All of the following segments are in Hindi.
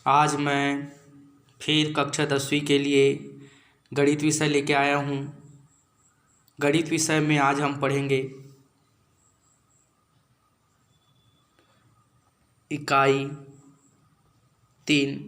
आज मैं फिर कक्षा 10वीं के लिए गणित विषय लेके आया हूँ। गणित विषय में आज हम पढ़ेंगे इकाई 3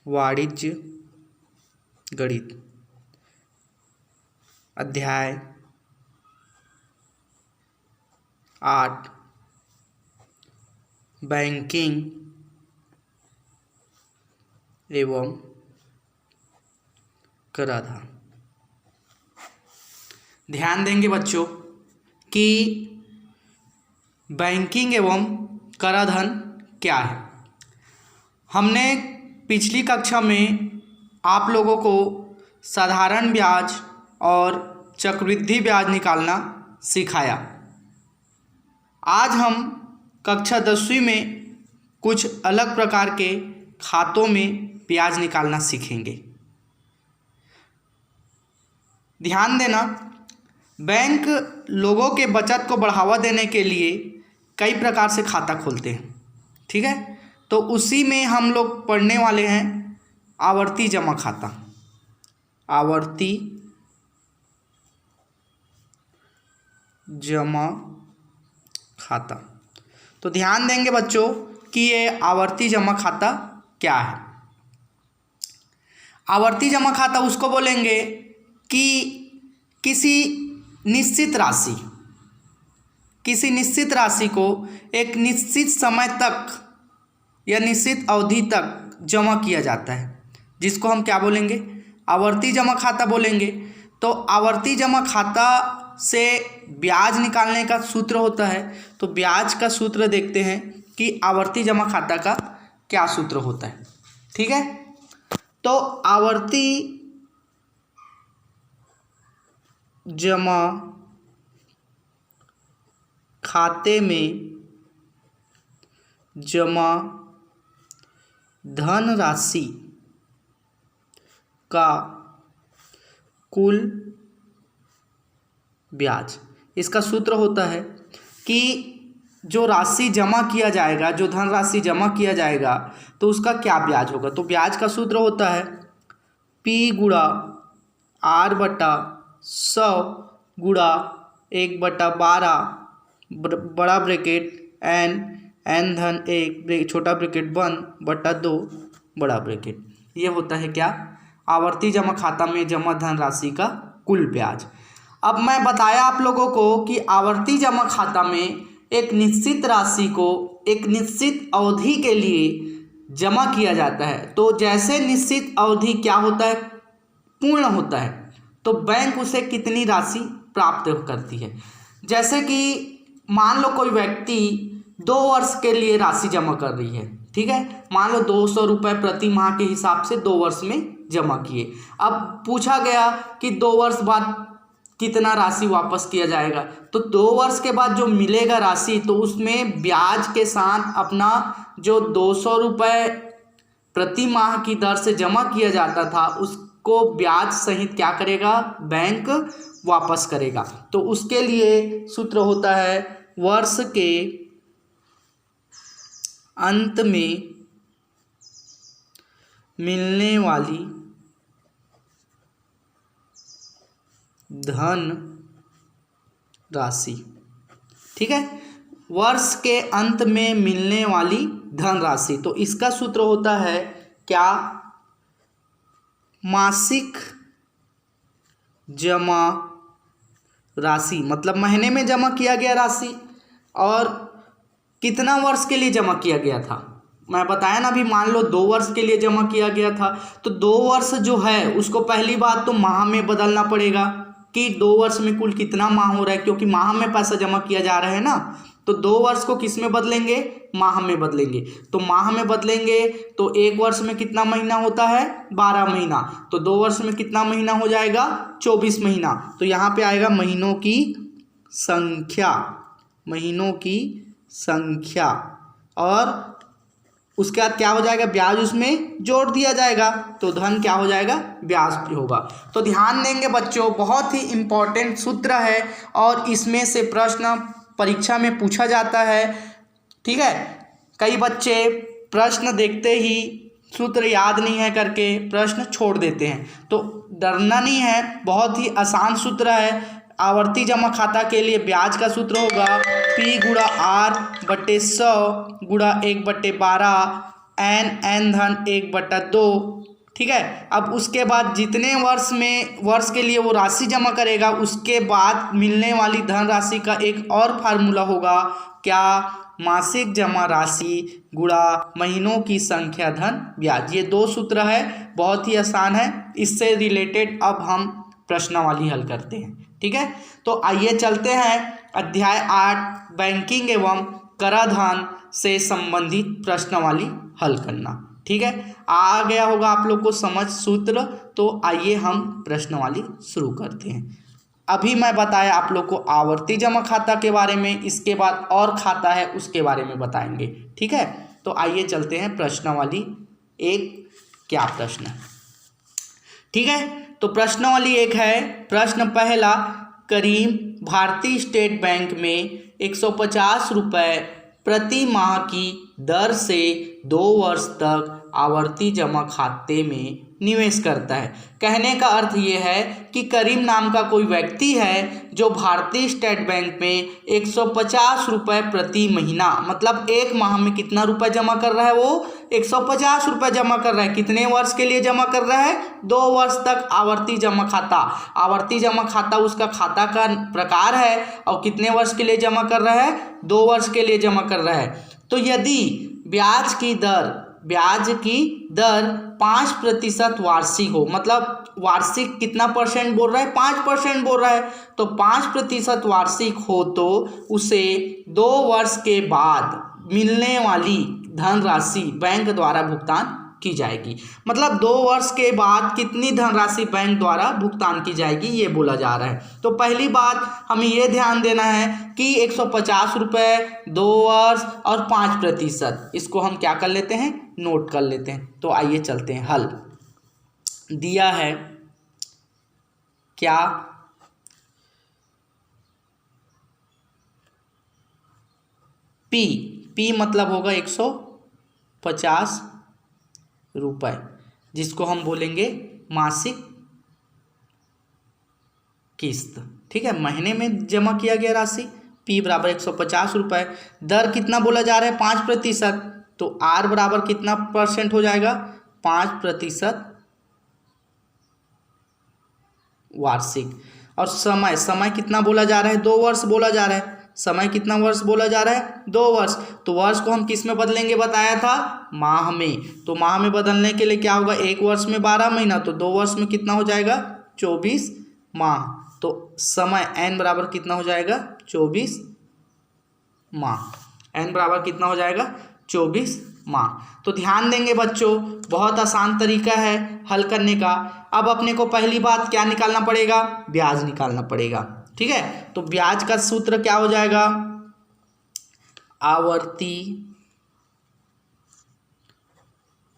वाणिज्य गणित, अध्याय 8 बैंकिंग एवं कराधान। ध्यान देंगे बच्चों कि बैंकिंग एवं कराधान क्या है। हमने पिछली कक्षा में आप लोगों को साधारण ब्याज और चक्रवृद्धि ब्याज निकालना सिखाया। आज हम कक्षा 10वीं में कुछ अलग प्रकार के खातों में ब्याज निकालना सीखेंगे। ध्यान देना, बैंक लोगों के बचत को बढ़ावा देने के लिए कई प्रकार से खाता खोलते हैं, ठीक है। तो उसी में हम लोग पढ़ने वाले हैं आवर्ती जमा खाता। आवर्ती जमा खाता। तो ध्यान देंगे बच्चों कि ये आवर्ती जमा खाता क्या है। आवर्ती जमा खाता उसको बोलेंगे कि किसी निश्चित राशि को एक निश्चित समय तक या निश्चित अवधि तक जमा किया जाता है, जिसको हम क्या बोलेंगे, आवर्ती जमा खाता बोलेंगे। तो आवर्ती जमा खाता से ब्याज निकालने का सूत्र होता है। तो ब्याज का सूत्र देखते हैं कि आवर्ती जमा खाता का क्या सूत्र होता है, ठीक है। तो आवर्ती जमा खाते में जमा धनराशि का कुल ब्याज, इसका सूत्र होता है कि जो राशि जमा किया जाएगा, जो धनराशि जमा किया जाएगा, तो उसका क्या ब्याज होगा। तो ब्याज का सूत्र होता है P गुणा R बटा 100 गुणा 1/12 बड़ा ब्रैकेट n धन 1 छोटा ब्रैकेट 1/2 बड़ा ब्रैकेट। ये होता है क्या, आवर्ती जमा खाता में जमा धनराशि का कुल ब्याज। अब मैं बताया आप लोगों को कि आवर्ती जमा खाता में एक निश्चित राशि को एक निश्चित अवधि के लिए जमा किया जाता है। तो जैसे निश्चित अवधि क्या होता है, पूर्ण होता है, तो बैंक उसे कितनी राशि प्राप्त करती है। जैसे कि मान लो कोई व्यक्ति 2 वर्ष के लिए राशि जमा कर रही है, ठीक है। मान लो 200 रुपये प्रति माह के हिसाब से 2 वर्ष में जमा किए। अब पूछा गया कि 2 वर्ष बाद कितना राशि वापस किया जाएगा। तो 2 वर्ष के बाद जो मिलेगा राशि, तो उसमें ब्याज के साथ अपना जो 200 रुपये प्रति माह की दर से जमा किया जाता था, उसको ब्याज सहित क्या करेगा, बैंक वापस करेगा। तो उसके लिए सूत्र होता है वर्ष के अंत में मिलने वाली धन राशि, ठीक है। वर्ष के अंत में मिलने वाली धन राशि, तो इसका सूत्र होता है क्या, मासिक जमा राशि, मतलब महीने में जमा किया गया राशि और कितना वर्ष के लिए जमा किया गया था। मैं बताया ना अभी, मान लो 2 वर्ष के लिए जमा किया गया था, तो 2 वर्ष जो है उसको पहली बात तो माह में बदलना पड़ेगा कि 2 वर्ष में कुल कितना माह हो रहा है, क्योंकि माह में पैसा जमा किया जा रहा है ना। तो 2 वर्ष को किस में बदलेंगे, माह में बदलेंगे। तो माह में बदलेंगे तो 1 वर्ष में कितना महीना होता है, 12 महीना। तो 2 वर्ष में कितना महीना हो जाएगा, 24 महीना। तो यहाँ पे आएगा महीनों की संख्या, और उसके बाद क्या हो जाएगा, ब्याज उसमें जोड़ दिया जाएगा, तो धन क्या हो जाएगा, ब्याज होगा। तो ध्यान देंगे बच्चों, बहुत ही इम्पोर्टेंट सूत्र है और इसमें से प्रश्न परीक्षा में पूछा जाता है, ठीक है। कई बच्चे प्रश्न देखते ही सूत्र याद नहीं है करके प्रश्न छोड़ देते हैं, तो डरना नहीं है, बहुत ही आसान सूत्र है। आवर्ती जमा खाता के लिए ब्याज का सूत्र होगा P गुणा R/100 गुणा 1/12 n धन 1/2। ठीक है, अब उसके बाद जितने वर्ष के लिए वो राशि जमा करेगा उसके बाद मिलने वाली धन राशि का एक और फार्मूला होगा, क्या? मासिक जमा राशि गुणा महीनों की संख्या धन ब्याज। ये 2 सूत्र है, बहुत ही आसान है। इससे रिलेटेड अब हम प्रश्नावली हल करते हैं। ठीक है, तो आइए चलते हैं अध्याय 8 बैंकिंग एवं कराधान से संबंधित प्रश्नावली हल करना। ठीक है, आ गया होगा आप लोग को समझ सूत्र, तो आइए हम प्रश्नावली शुरू करते हैं। अभी मैं बताया आप लोग को आवर्ती जमा खाता के बारे में, इसके बाद और खाता है उसके बारे में बताएंगे। ठीक है, तो आइए चलते हैं प्रश्नावली 1 क्या प्रश्न है। ठीक है, तो प्रश्नावली 1 है। प्रश्न पहला, करीम भारतीय स्टेट बैंक में 150 रुपये प्रति माह की दर से 2 वर्ष तक आवर्ती जमा खाते में निवेश करता है। कहने का अर्थ ये है कि करीम नाम का कोई व्यक्ति है जो भारतीय स्टेट बैंक में 150 रुपये प्रति महीना, मतलब एक माह में कितना रुपए जमा कर रहा है? वो 150 रुपये जमा कर रहा है। कितने वर्ष के लिए जमा कर रहा है? 2 वर्ष तक आवर्ती जमा खाता। आवर्ती जमा खाता उसका खाता का प्रकार है और कितने वर्ष के लिए जमा कर रहा है? 2 वर्ष के लिए जमा कर रहा है। तो यदि ब्याज की दर 5% वार्षिक हो, मतलब वार्षिक कितना परसेंट बोल रहा है? 5% बोल रहा है। तो 5% वार्षिक हो तो उसे 2 वर्ष के बाद मिलने वाली धनराशि बैंक द्वारा भुगतान की जाएगी। मतलब 2 वर्ष के बाद कितनी धनराशि बैंक द्वारा भुगतान की जाएगी, ये बोला जा रहा है। तो पहली बात हमें ये ध्यान देना है कि 150 रुपये, 2 वर्ष और 5%, इसको हम क्या कर लेते हैं? नोट कर लेते हैं। तो आइए चलते हैं हल। दिया है क्या? पी मतलब होगा 150 रुपये, जिसको हम बोलेंगे मासिक किस्त। ठीक है, महीने में जमा किया गया राशि P बराबर 150 रुपये। दर कितना बोला जा रहा है? 5%। तो R बराबर कितना परसेंट हो जाएगा? 5% वार्षिक। और समय कितना बोला जा रहा है? 2 वर्ष बोला जा रहा है। समय कितना वर्ष बोला जा रहा है? 2 वर्ष। तो वर्ष को हम किस में बदलेंगे बताया था? माह में। तो माह में बदलने के लिए क्या होगा? 1 वर्ष में 12 महीना, तो 2 वर्ष में कितना हो जाएगा? 24 माह। तो समय n बराबर कितना हो जाएगा? 24 माह। n बराबर कितना हो जाएगा? 24 माह। तो ध्यान देंगे बच्चों, बहुत आसान तरीका है हल करने का। अब अपने को पहली बात क्या निकालना पड़ेगा? ब्याज निकालना पड़ेगा। ठीक है, तो ब्याज का सूत्र क्या हो जाएगा?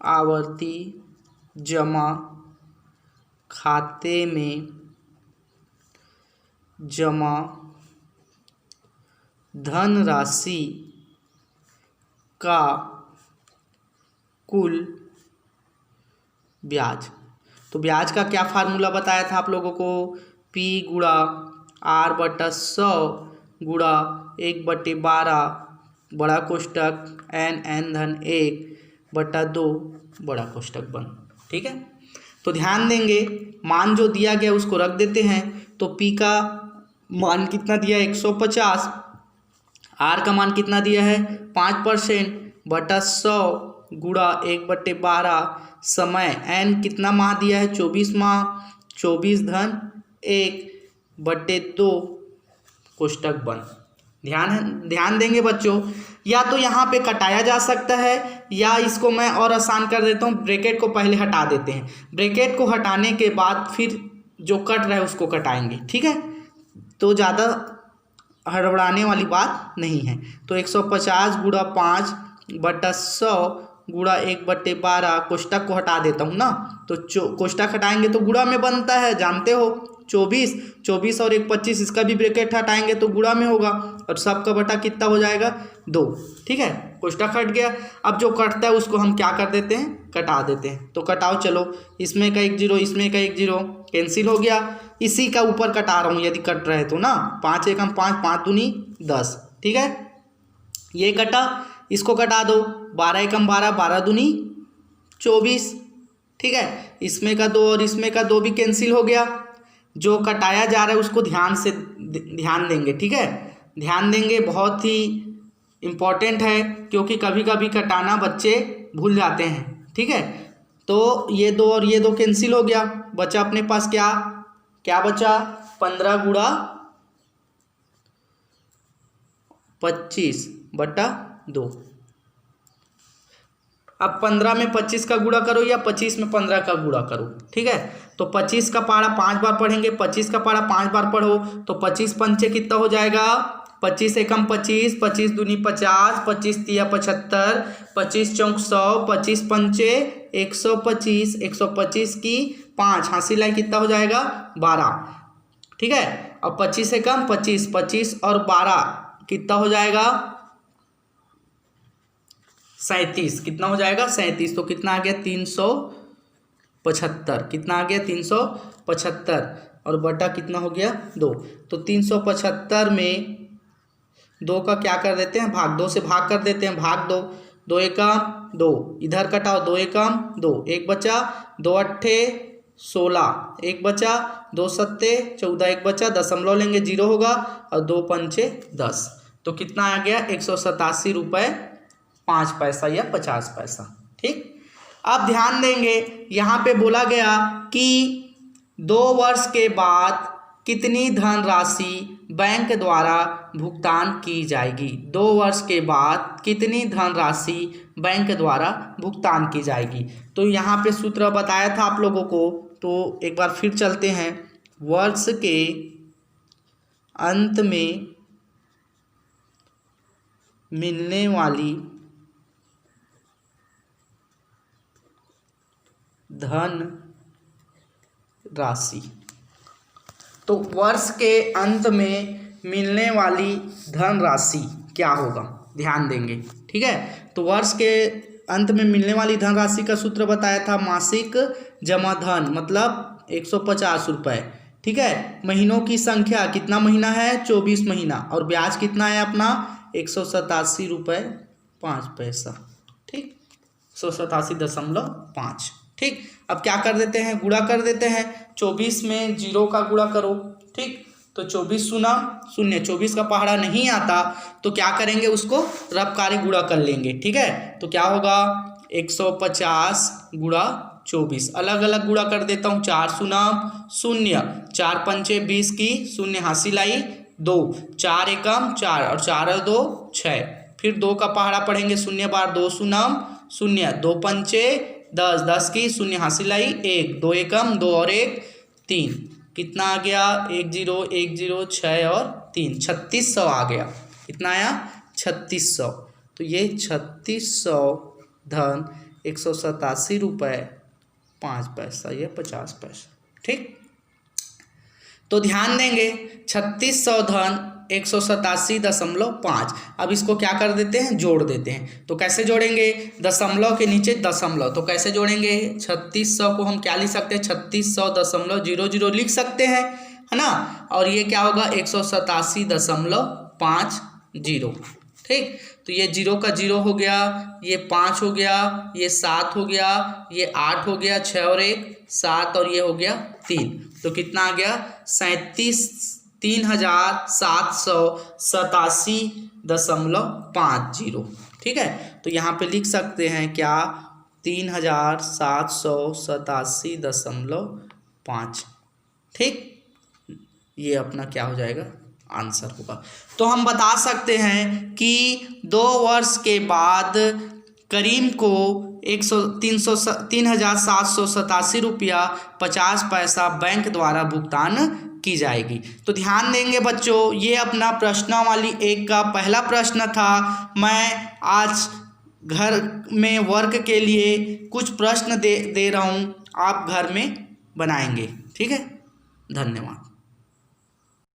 आवर्ती जमा खाते में जमा धनराशि का कुल ब्याज। तो ब्याज का क्या फार्मूला बताया था आप लोगों को? P गुणा R/100 गुणा 1/12 बड़ा कोष्टक n धन 1/2 बड़ा कोष्टक बंद। ठीक है, तो ध्यान देंगे, मान जो दिया गया उसको रख देते हैं। तो P का मान कितना दिया है? 150। R का मान कितना दिया है? 5%/100 गुणा 1/12। समय n कितना माह दिया है? 24 माह। 24 धन 1/2 कोष्टक बंद। ध्यान देंगे बच्चों, या तो यहाँ पे कटाया जा सकता है या इसको मैं और आसान कर देता हूँ, ब्रैकेट को पहले हटा देते हैं। ब्रैकेट को हटाने के बाद फिर जो कट रहा है उसको कटाएंगे। ठीक है, तो ज़्यादा हड़बड़ाने वाली बात नहीं है। तो 150 गुणा 5/100 गुणा 1/12, कोष्टक को हटा देता हूँ ना, तो कोष्टक हटाएंगे तो गुणा में बनता है, जानते हो 24 और 1 25, इसका भी ब्रैकेट हटाएंगे तो गुणा में होगा, और सबका बटा कितना हो जाएगा 2। ठीक है, कोष्टक हट गया। अब जो कटता है उसको हम क्या कर देते हैं, कटा देते हैं। तो कटाओ, चलो, इसमें का 1 0, इसमें का 1 0 कैंसिल हो गया। इसी का ऊपर कटा रहा हूँ यदि कट रहे तो ना, 5 एकम 5, 5 दूनी 10। ठीक है, ये कटा, इसको कटा दो, 12 एकम 12, 12 दूनी 24। ठीक है, इसमें का 2 और इसमें का 2 भी कैंसिल हो गया। जो कटाया जा रहा है उसको ध्यान देंगे। ठीक है, ध्यान देंगे, बहुत ही इम्पॉर्टेंट है, क्योंकि कभी कभी कटाना बच्चे भूल जाते हैं। ठीक है, तो ये 2 और ये 2 कैंसिल हो गया, बचा अपने पास क्या बचा, 15 गुणा 25/2। अब 15 में 25 का गुणा करो या 25 में 15 का गुणा करो। ठीक है, तो 25 का पहाड़ा 5 बार पढ़ेंगे, 25 का पहाड़ा 5 बार पढ़ो तो 25 पंचे कितना हो जाएगा, 25 एकम 25, 25 दूनी 50, 25 तिया 75, 25 चौक 100, 25 पंचे 125, 125 की 5 हासिल लाई कितना हो जाएगा 12। ठीक है, अब 25 एकम 25, 25 और 12 कितना हो जाएगा 37, कितना हो जाएगा 37। तो कितना आ गया 375, कितना आ गया 375, और बटा कितना हो गया 2। तो 375 में 2 का क्या कर देते हैं, भाग 2 से भाग कर देते हैं, भाग 2, 2 एकम 2, इधर कटाओ 2 एकम 2, 1 बचा, 2 अट्ठे 16, 1 बचा, 2 सत्ते 14, 1 बचा, दशमलव लेंगे 0 होगा, और 2 पंचे 10। तो कितना आ गया 187 रुपये 5 पैसा या 50 पैसा। ठीक, अब ध्यान देंगे, यहाँ पे बोला गया कि 2 वर्ष के बाद कितनी धनराशि बैंक द्वारा भुगतान की जाएगी। 2 वर्ष के बाद कितनी धनराशि बैंक द्वारा भुगतान की जाएगी। तो यहाँ पे सूत्र बताया था आप लोगों को, तो एक बार फिर चलते हैं। वर्ष के अंत में मिलने वाली धन राशि, तो वर्ष के अंत में मिलने वाली धन राशि क्या होगा, ध्यान देंगे। ठीक है, तो वर्ष के अंत में मिलने वाली धन राशि का सूत्र बताया था, मासिक जमा धन मतलब 150 रुपये। ठीक है, महीनों की संख्या, कितना महीना है 24 महीना, और ब्याज कितना है अपना 187 रुपये 5 पैसा। ठीक, 187.5। ठीक, अब क्या कर देते हैं, गुणा कर देते हैं। 24 में 0 का गुणा करो। ठीक, तो 24 शून्य 24 का पहाड़ा नहीं आता, तो क्या करेंगे, उसको रबकारी गुणा कर लेंगे। ठीक है, तो क्या होगा 150 गुणा 24, अलग अलग गुणा कर देता हूँ। 4 शून्य 0, 4 पंचे 20 की 0 हासिल आई 2, 4 एकम 4 और 4 और 2 6। फिर 2 का पहाड़ा पढ़ेंगे 0 बार 2 शून्य 0, 2 पंचे 10, 10 की 0 हासिल आई 1, 2 एकम 2 और 1 3, कितना आ गया 1 0 1 0 6 और 3, 3600 आ गया। कितना आया 3600। तो ये 3600 धन 187 रुपये 5 पैसा या 50 पैसा। ठीक, तो ध्यान देंगे 3600 धन 187.5। अब इसको क्या कर देते हैं, जोड़ देते हैं। तो कैसे जोड़ेंगे, दशमलव के नीचे दशमलव, तो कैसे जोड़ेंगे 3600 को हम क्या लिख सकते हैं 3600.00 लिख सकते हैं, है ना, और ये क्या होगा 187.50। ठीक, तो ये 0 का 0 हो गया, ये 5 हो गया, ये 7 हो गया, ये 8 हो गया, 6 और 1 7, और ये हो गया 3। तो कितना आ गया 37,787.50। ठीक है, तो यहाँ पे लिख सकते हैं क्या 3787.5। ठीक, ये अपना क्या हो जाएगा आंसर होगा। तो हम बता सकते हैं कि 2 वर्ष के बाद करीम को 3,787 रुपया 50 पैसा बैंक द्वारा भुगतान की जाएगी। तो ध्यान देंगे बच्चों, ये अपना प्रश्नावली 1 का पहला प्रश्न था। मैं आज घर में वर्क के लिए कुछ प्रश्न दे रहा हूँ, आप घर में बनाएंगे। ठीक है, धन्यवाद।